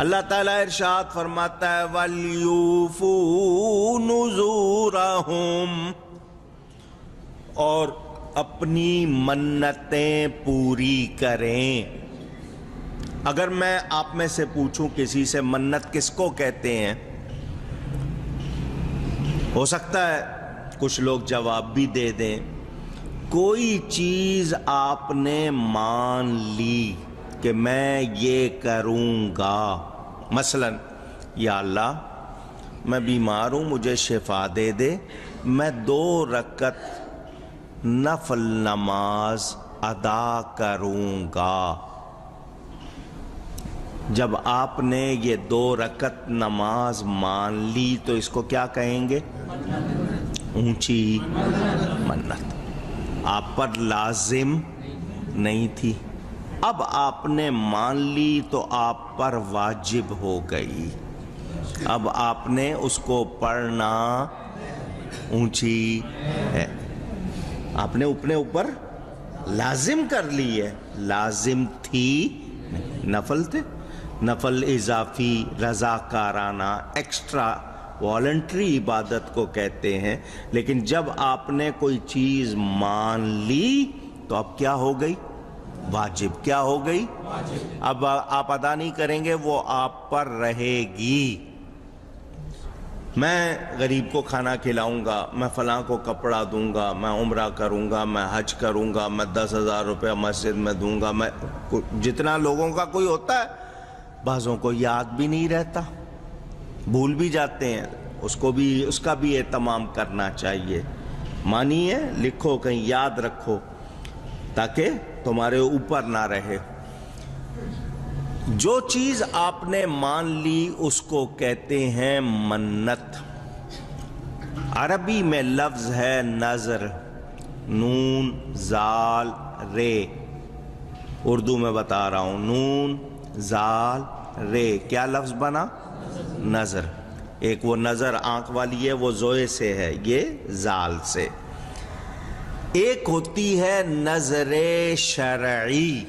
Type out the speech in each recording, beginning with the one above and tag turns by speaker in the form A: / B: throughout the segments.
A: اللہ تعالیٰ ارشاد فرماتا ہے وَلْيُوفُوا نُذُورَهُمْ، اور اپنی منتیں پوری کریں۔ اگر میں آپ میں سے پوچھوں کسی سے منت کس کو کہتے ہیں، ہو سکتا ہے کچھ لوگ جواب بھی دے دیں۔ کوئی چیز آپ نے مان لی کہ میں یہ کروں گا، مثلا یا اللہ میں بیمار ہوں، مجھے شفا دے دے، میں 2 رکعت نفل نماز ادا کروں گا۔ جب آپ نے یہ 2 رکعت نماز مان لی تو اس کو کیا کہیں گے؟ اونچی منت۔ آپ پر لازم نہیں تھی، اب آپ نے مان لی تو آپ پر واجب ہو گئی، اب آپ نے اس کو پڑھنا اونچی ہے، آپ نے اپنے اوپر لازم کر لی ہے، لازم تھی نفل تھے، نفل اضافی رضاکارانہ ایکسٹرا والنٹری عبادت کو کہتے ہیں۔ لیکن جب آپ نے کوئی چیز مان لی تو اب کیا ہو گئی؟ واجب۔ کیا ہو گئی؟ اب آپ ادا نہیں کریں گے، وہ آپ پر رہے گی۔ میں غریب کو کھانا کھلاؤں گا، میں فلاں کو کپڑا دوں گا، میں عمرہ کروں گا، میں حج کروں گا، میں 10,000 روپے مسجد میں دوں گا، میں جتنا لوگوں کا کوئی ہوتا ہے، بعضوں کو یاد بھی نہیں رہتا، بھول بھی جاتے ہیں، اس کا بھی اہتمام کرنا چاہیے۔ مانیے، لکھو، کہیں یاد رکھو تاکہ تمہارے اوپر نہ رہے۔ جو چیز آپ نے مان لی اس کو کہتے ہیں منت۔ عربی میں لفظ ہے نظر، نون زال رے، اردو میں بتا رہا ہوں، نون زال رے، کیا لفظ بنا؟ نظر۔ ایک وہ نظر آنکھ والی ہے، وہ زوئے سے ہے، یہ زال سے۔ ایک ہوتی ہے نظر شرعی،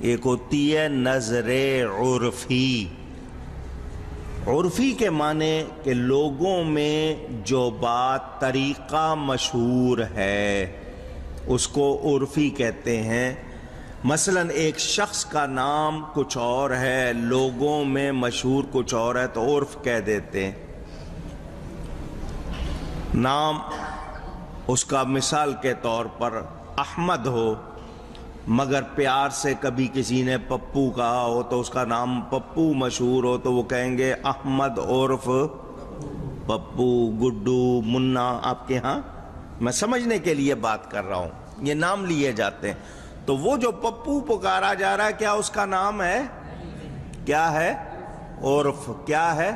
A: ایک ہوتی ہے نظر عرفی۔ عرفی کے معنی کہ لوگوں میں جو بات طریقہ مشہور ہے اس کو عرفی کہتے ہیں۔ مثلا ایک شخص کا نام کچھ اور ہے، لوگوں میں مشہور کچھ اور ہے تو عرف کہہ دیتے ہیں۔ نام اس کا مثال کے طور پر احمد ہو، مگر پیار سے کبھی کسی نے پپو کہا ہو تو اس کا نام پپو مشہور ہو تو وہ کہیں گے احمد عرف پپو، گڈو، منا۔ آپ کے ہاں میں سمجھنے کے لیے بات کر رہا ہوں، یہ نام لیے جاتے ہیں۔ تو وہ جو پپو پکارا جا رہا ہے، کیا اس کا نام ہے؟ کیا ہے؟ عرف۔ کیا ہے؟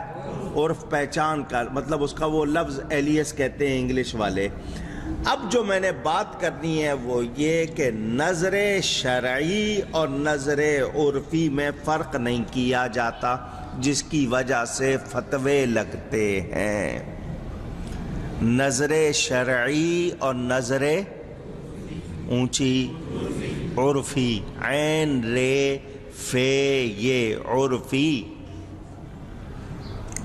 A: عرف، پہچان کا مطلب، اس کا وہ لفظ ایلیس کہتے ہیں انگلش والے۔ اب جو میں نے بات کرنی ہے وہ یہ کہ نظر شرعی اور نظر عرفی میں فرق نہیں کیا جاتا، جس کی وجہ سے فتوے لگتے ہیں۔ نظر شرعی اور نظر اونچی عرفی، عین رے فے، یہ عرفی۔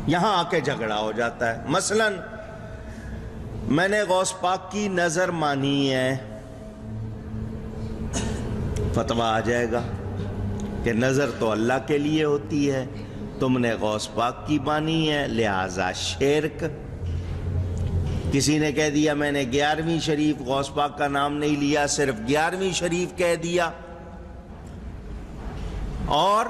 A: یہاں آ کے جھگڑا ہو جاتا ہے۔ مثلا میں نے غوث پاک کی نظر مانی ہے، فتویٰ آ جائے گا کہ نظر تو اللہ کے لیے ہوتی ہے، تم نے غوث پاک کی مانی ہے لہذا شرک۔ کسی نے کہہ دیا میں نے 11ویں شریف، غوث پاک کا نام نہیں لیا، صرف 11ویں شریف کہہ دیا، اور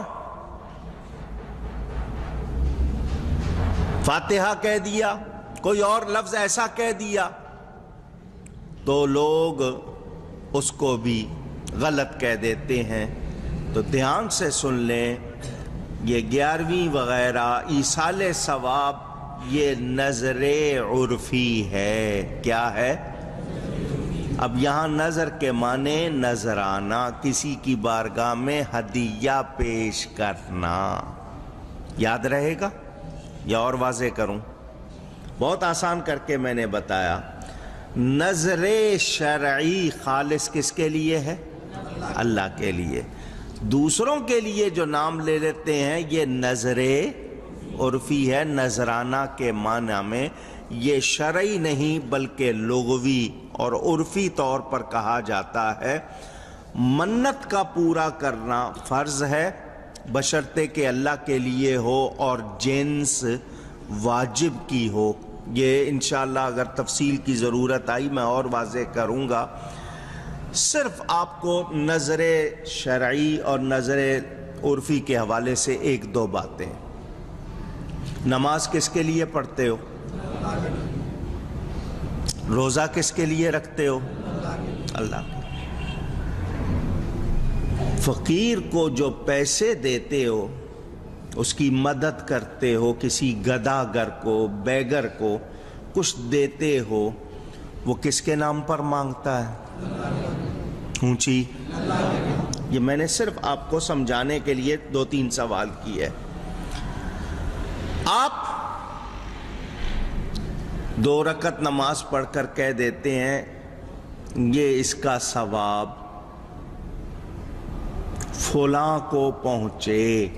A: فاتحہ کہہ دیا، کوئی اور لفظ ایسا کہہ دیا، تو لوگ اس کو بھی غلط کہہ دیتے ہیں۔ تو دھیان سے سن لیں، یہ 11ویں وغیرہ ایصال ثواب یہ نظر عرفی ہے۔ کیا ہے؟ اب یہاں نظر کے معنی نذرانہ، کسی کی بارگاہ میں ہدیہ پیش کرنا۔ یاد رہے گا یا اور واضح کروں؟ بہت آسان کر کے میں نے بتایا۔ نظر شرعی خالص کس کے لیے ہے؟ اللہ کے لیے۔ دوسروں کے لیے جو نام لے لیتے ہیں یہ نظر عرفی ہے، نذرانہ کے معنی میں، یہ شرعی نہیں بلکہ لغوی اور عرفی طور پر کہا جاتا ہے۔ منت کا پورا کرنا فرض ہے بشرطے کہ اللہ کے لیے ہو اور جنس واجب کی ہو۔ یہ انشاءاللہ اگر تفصیل کی ضرورت آئی میں اور واضح کروں گا۔ صرف آپ کو نظر شرعی اور نظر عرفی کے حوالے سے ایک دو باتیں۔ نماز کس کے لیے پڑھتے ہو؟ روزہ کس کے لیے رکھتے ہو؟ اللہ۔ فقیر کو جو پیسے دیتے ہو، اس کی مدد کرتے ہو، کسی گداگر کو، بیگر کو کچھ دیتے ہو، وہ کس کے نام پر مانگتا ہے؟ اونچی۔ یہ میں نے صرف آپ کو سمجھانے کے لیے 2-3 سوال کیے۔ آپ 2 رکعت نماز پڑھ کر کہہ دیتے ہیں یہ اس کا ثواب فلاں کو پہنچے،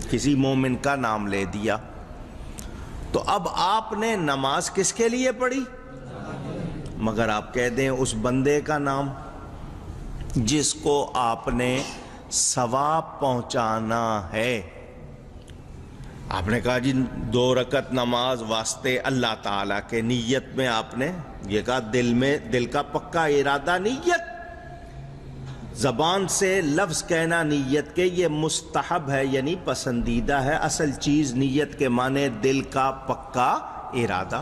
A: کسی مومن کا نام لے دیا، تو اب آپ نے نماز کس کے لیے پڑھی؟ مگر آپ کہہ دیں اس بندے کا نام جس کو آپ نے ثواب پہنچانا ہے۔ آپ نے کہا جی 2 رکعت نماز واسطے اللہ تعالیٰ کے، نیت میں آپ نے یہ کہا دل کا پکا ارادہ نیت، زبان سے لفظ کہنا نیت کے یہ مستحب ہے یعنی پسندیدہ ہے، اصل چیز نیت کے معنی دل کا پکا ارادہ۔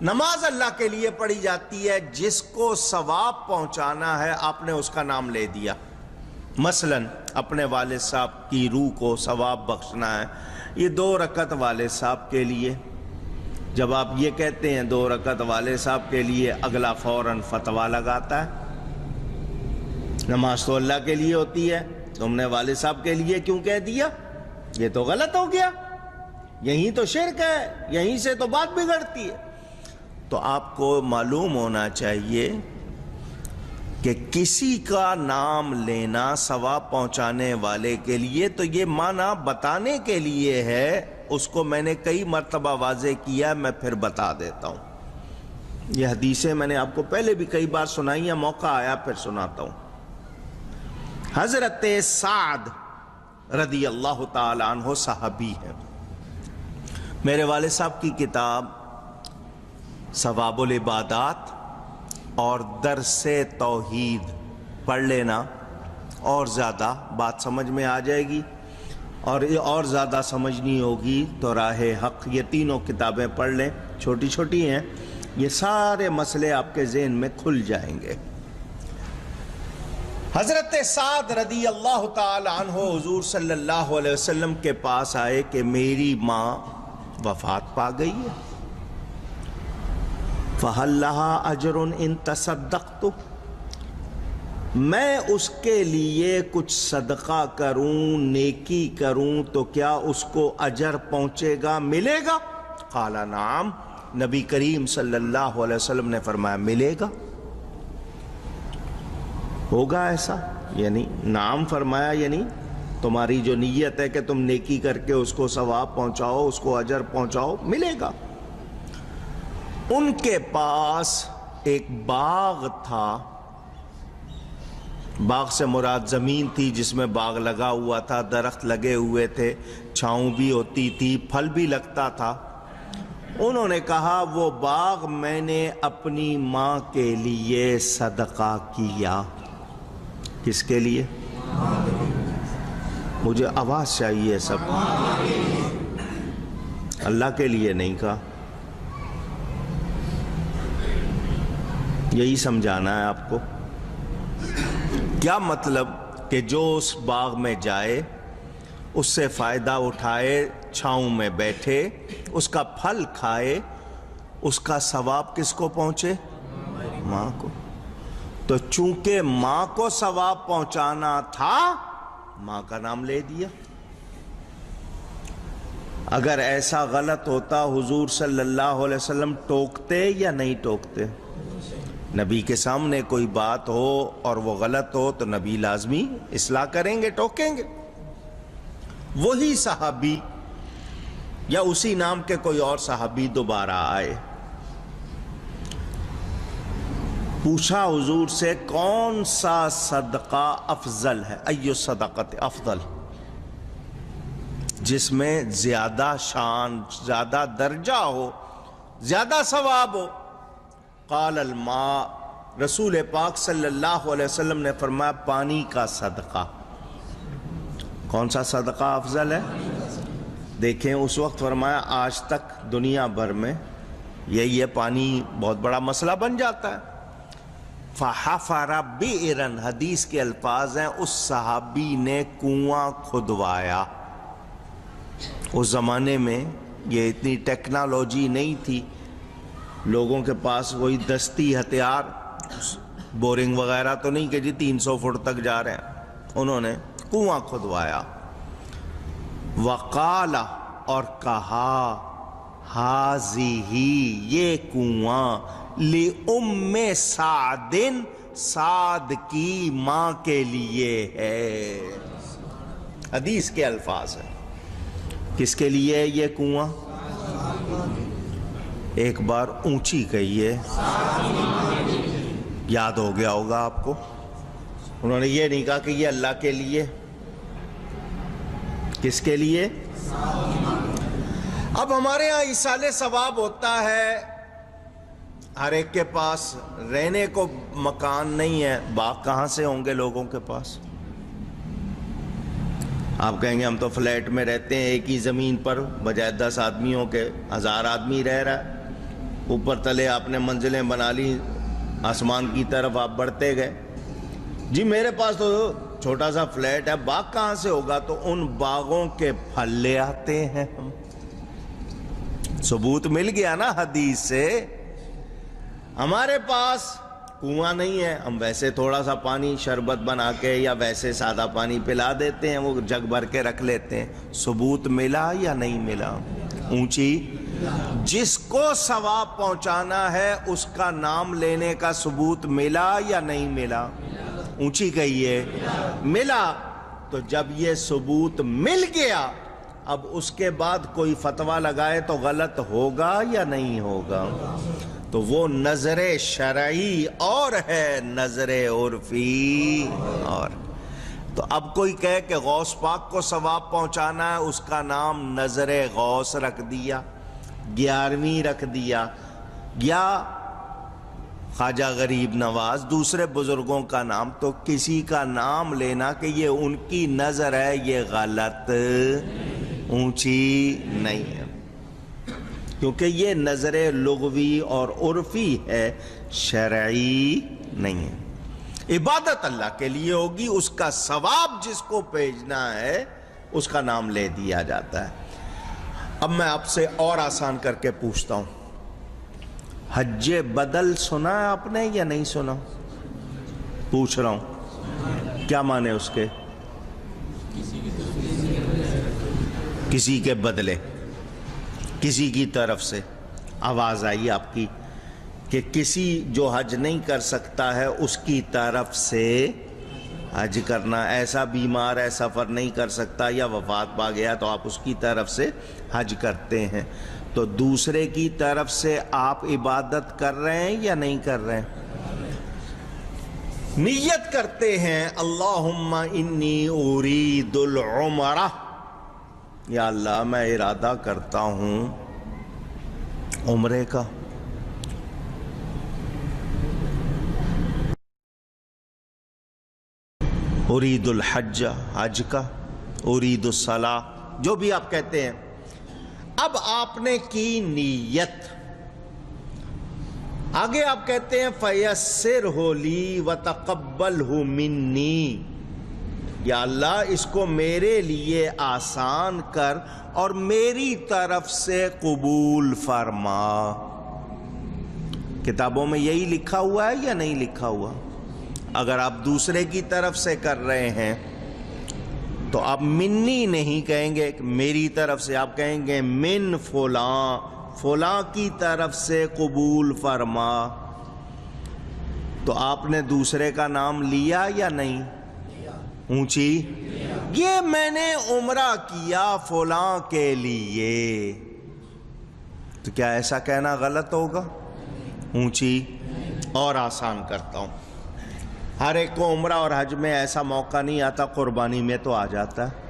A: نماز اللہ کے لیے پڑھی جاتی ہے، جس کو ثواب پہنچانا ہے آپ نے اس کا نام لے دیا۔ مثلا اپنے والد صاحب کی روح کو ثواب بخشنا ہے، یہ 2 رکعت والد صاحب کے لیے۔ جب آپ یہ کہتے ہیں 2 رکعت والد صاحب کے لیے، اگلا فوراً فتویٰ لگاتا ہے نماز تو اللہ کے لیے ہوتی ہے، تم نے والد صاحب کے لیے کیوں کہہ دیا؟ یہ تو غلط ہو گیا، یہیں تو شرک ہے، یہیں سے تو بات بگڑتی ہے۔ تو آپ کو معلوم ہونا چاہیے کہ کسی کا نام لینا ثواب پہنچانے والے کے لیے تو یہ معنی بتانے کے لیے ہے، اس کو میں نے کئی مرتبہ واضح کیا، میں پھر بتا دیتا ہوں۔ یہ حدیثیں میں نے آپ کو پہلے بھی کئی بار سنائی ہیں، موقع آیا پھر سناتا ہوں۔ حضرت سعد رضی اللہ تعالی عنہ صحابی ہیں، میرے والد صاحب کی کتاب ثواب العبادات اور درس توحید پڑھ لینا، اور زیادہ بات سمجھ میں آ جائے گی، اور زیادہ سمجھنی ہوگی تو راہ حق، یہ تینوں کتابیں پڑھ لیں، چھوٹی چھوٹی ہیں، یہ سارے مسئلے آپ کے ذہن میں کھل جائیں گے۔ حضرت سعد رضی اللہ تعالی عنہ حضور صلی اللہ علیہ وسلم کے پاس آئے کہ میری ماں وفات پا گئی ہے، فَهَلْ لَهَا أَجْرٌ إِن تَصَدَّقْتُ، میں اس کے لیے کچھ صدقہ کروں، نیکی کروں تو کیا اس کو اجر پہنچے گا، ملے گا؟ قال نعم، نبی کریم صلی اللہ علیہ وسلم نے فرمایا ملے گا، ہوگا ایسا، یعنی نعم فرمایا، یعنی تمہاری جو نیت ہے کہ تم نیکی کر کے اس کو ثواب پہنچاؤ، اس کو اجر پہنچاؤ، ملے گا۔ ان کے پاس ایک باغ تھا، باغ سے مراد زمین تھی جس میں باغ لگا ہوا تھا، درخت لگے ہوئے تھے، چھاؤں بھی ہوتی تھی، پھل بھی لگتا تھا۔ انہوں نے کہا وہ باغ میں نے اپنی ماں کے لیے صدقہ کیا۔ کس کے لیے؟ مجھے آواز چاہیے سب، اللہ کے لیے نہیں کہا، یہی سمجھانا ہے آپ کو۔ کیا مطلب کہ جو اس باغ میں جائے، اس سے فائدہ اٹھائے، چھاؤں میں بیٹھے، اس کا پھل کھائے، اس کا ثواب کس کو پہنچے؟ ماں کو۔ تو چونکہ ماں کو ثواب پہنچانا تھا، ماں کا نام لے دیا۔ اگر ایسا غلط ہوتا حضور صلی اللہ علیہ وسلم ٹوکتے یا نہیں ٹوکتے؟ نبی کے سامنے کوئی بات ہو اور وہ غلط ہو تو نبی لازمی اصلاح کریں گے، ٹوکیں گے۔ وہی صحابی یا اسی نام کے کوئی اور صحابی دوبارہ آئے، پوچھا حضور سے کون سا صدقہ افضل ہے، ایو الصدقۃ افضل، جس میں زیادہ شان، زیادہ درجہ ہو، زیادہ ثواب ہو؟ قال الماء، رسول پاک صلی اللہ علیہ وسلم نے فرمایا پانی کا صدقہ۔ کون سا صدقہ افضل ہے؟ دیکھیں اس وقت فرمایا، آج تک دنیا بھر میں یہ پانی بہت بڑا مسئلہ بن جاتا ہے۔ فَحَفَرَ بِئْرًا، حدیث کے الفاظ ہیں اس صحابی نے کنواں کھدوایا۔ اس زمانے میں یہ اتنی ٹیکنالوجی نہیں تھی، لوگوں کے پاس وہی دستی ہتھیار، بورنگ وغیرہ تو نہیں کہ جی 300 فٹ تک جا رہے ہیں۔ انہوں نے کنواں کھدوایا۔ وقال، اور کہا، ہذہ، یہ کنواں، لأم سعد، سعد کی ماں کے لیے ہے۔ حدیث کے الفاظ ہیں۔ کس کے لیے ہے یہ کنواں؟ ایک بار اونچی کہیے، یاد ہو گیا ہوگا آپ کو۔ انہوں نے یہ نہیں کہا کہ یہ اللہ کے لیے، کس کے لیے؟ اب ہمارے ہاں ایصال ثواب ہوتا ہے، ہر ایک کے پاس رہنے کو مکان نہیں ہے، باغ کہاں سے ہوں گے لوگوں کے پاس؟ آپ کہیں گے ہم تو فلیٹ میں رہتے ہیں، ایک ہی زمین پر بجائے 10 آدمیوں کے 1000 آدمی رہ رہا ہے، اوپر تلے آپ نے منزلیں بنا لی، آسمان کی طرف آپ بڑھتے گئے۔ جی میرے پاس تو چھوٹا سا فلیٹ ہے، باغ کہاں سے ہوگا؟ تو ان باغوں کے پھل لے آتے ہیں ہم۔ ثبوت مل گیا نا حدیث سے۔ ہمارے پاس کنواں نہیں ہے، ہم ویسے تھوڑا سا پانی شربت بنا کے یا ویسے سادہ پانی پلا دیتے ہیں، وہ جگ بھر کے رکھ لیتے ہیں۔ ثبوت ملا یا نہیں ملا؟ اونچی، جس کو ثواب پہنچانا ہے اس کا نام لینے کا ثبوت ملا یا نہیں ملا؟ اونچی کہیے، ملا۔ تو جب یہ ثبوت مل گیا، اب اس کے بعد کوئی فتویٰ لگائے تو غلط ہوگا یا نہیں ہوگا؟ تو وہ نظر شرعی اور ہے، نظر عرفی اور۔ تو اب کوئی کہے کہ غوث پاک کو ثواب پہنچانا ہے، اس کا نام نظر غوث رکھ دیا، 11ویں رکھ دیا، یا خواجہ غریب نواز، دوسرے بزرگوں کا نام، تو کسی کا نام لینا کہ یہ ان کی نظر ہے، یہ غلط، اونچی نہیں ہے، کیونکہ یہ نظر لغوی اور عرفی ہے، شرعی نہیں ہے۔ عبادت اللہ کے لیے ہوگی، اس کا ثواب جس کو بھیجنا ہے اس کا نام لے دیا جاتا ہے۔ اب میں آپ سے اور آسان کر کے پوچھتا ہوں، حج بدل سنا ہے آپ نے یا نہیں سنا؟ پوچھ رہا ہوں، کیا معنی اس کے؟ کسی کے بدلے، کسی کی طرف سے۔ آواز آئی آپ کی کہ کسی جو حج نہیں کر سکتا ہے اس کی طرف سے حج کرنا، ایسا بیمار ہے سفر نہیں کر سکتا یا وفات پا گیا تو آپ اس کی طرف سے حج کرتے ہیں۔ تو دوسرے کی طرف سے آپ عبادت کر رہے ہیں یا نہیں کر رہے ہیں؟ نیت کرتے ہیں، اللہم انی ارید العمرہ، یا اللہ میں ارادہ کرتا ہوں عمرے کا۔ ارید الحج، حج کا، ارید الصلاۃ، جو بھی آپ کہتے ہیں۔ اب آپ نے کی نیت، آگے آپ کہتے ہیں فَيَسِّرْهُ لِي وَتَقَبَّلْهُ مِنِّي، یا اللہ اس کو میرے لیے آسان کر اور میری طرف سے قبول فرما۔ کتابوں میں یہی لکھا ہوا ہے یا نہیں لکھا ہوا؟ اگر آپ دوسرے کی طرف سے کر رہے ہیں تو آپ منی نہیں کہیں گے میری طرف سے، آپ کہیں گے من فلاں، فلاں کی طرف سے قبول فرما۔ تو آپ نے دوسرے کا نام لیا یا نہیں؟ اونچی، یہ میں نے عمرہ کیا فلاں کے لیے، تو کیا ایسا کہنا غلط ہوگا؟ اونچی، اور آسان کرتا ہوں، ہر ایک کو عمرہ اور حج میں ایسا موقع نہیں آتا، قربانی میں تو آ جاتا ہے۔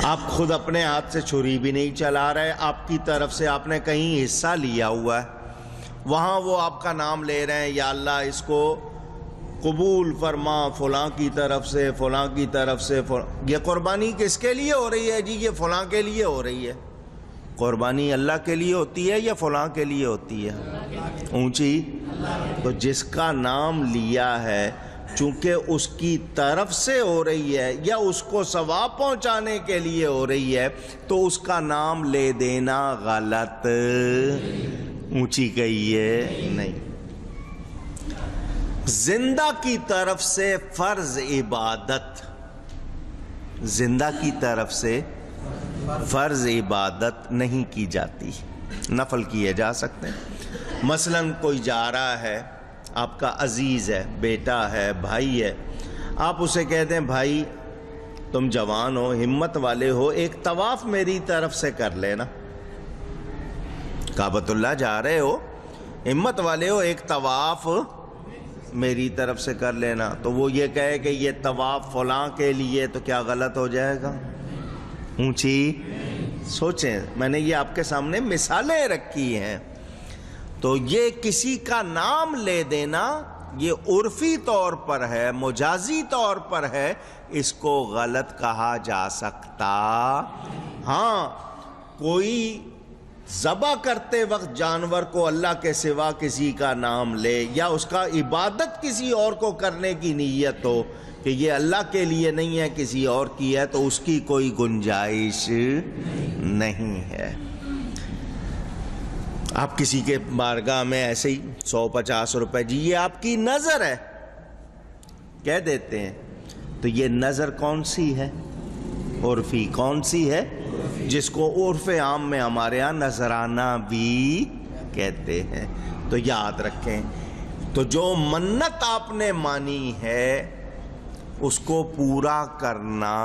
A: آپ خود اپنے ہاتھ سے چھری بھی نہیں چلا رہے، آپ کی طرف سے آپ نے کہیں حصہ لیا ہوا ہے، وہاں وہ آپ کا نام لے رہے ہیں، یا اللہ اس کو قبول فرما فلاں کی طرف سے، فلاں کی طرف سے۔ یہ قربانی کس کے لیے ہو رہی ہے جی؟ یہ فلاں کے لیے ہو رہی ہے۔ قربانی اللہ کے لیے ہوتی ہے یا فلاں کے لیے ہوتی ہے؟ اونچی، تو جس کا نام لیا ہے چونکہ اس کی طرف سے ہو رہی ہے یا اس کو ثواب پہنچانے کے لیے ہو رہی ہے، تو اس کا نام لے دینا غلط، اونچی کہیے نہیں۔ زندہ کی طرف سے فرض عبادت، زندہ کی طرف سے فرض عبادت نہیں کی جاتی، نفل کیے جا سکتے ہیں۔ مثلا کوئی جا رہا ہے، آپ کا عزیز ہے، بیٹا ہے، بھائی ہے، آپ اسے کہتے ہیں بھائی تم جوان ہو، ہمت والے ہو، ایک طواف میری طرف سے کر لینا، کعبۃ اللہ جا رہے ہو، ہمت والے ہو، ایک طواف میری طرف سے کر لینا۔ تو وہ یہ کہے کہ یہ طواف فلاں کے لیے، تو کیا غلط ہو جائے گا؟ اونچی، سوچیں، میں نے یہ آپ کے سامنے مثالیں رکھی ہیں۔ تو یہ کسی کا نام لے دینا، یہ عرفی طور پر ہے، مجازی طور پر ہے، اس کو غلط کہا جا سکتا۔ ہاں، کوئی ذبح کرتے وقت جانور کو اللہ کے سوا کسی کا نام لے، یا اس کا عبادت کسی اور کو کرنے کی نیت ہو کہ یہ اللہ کے لیے نہیں ہے کسی اور کی ہے، تو اس کی کوئی گنجائش نہیں ہے۔ آپ کسی کے بارگاہ میں ایسے ہی 150 روپے، جی یہ آپ کی نظر ہے کہہ دیتے ہیں، تو یہ نظر کون سی ہے؟ عرفی کون سی ہے؟ جس کو عرف عام میں ہمارے ہاں نذرانہ بھی کہتے ہیں۔ تو یاد رکھیں، تو جو منت آپ نے مانی ہے اس کو پورا کرنا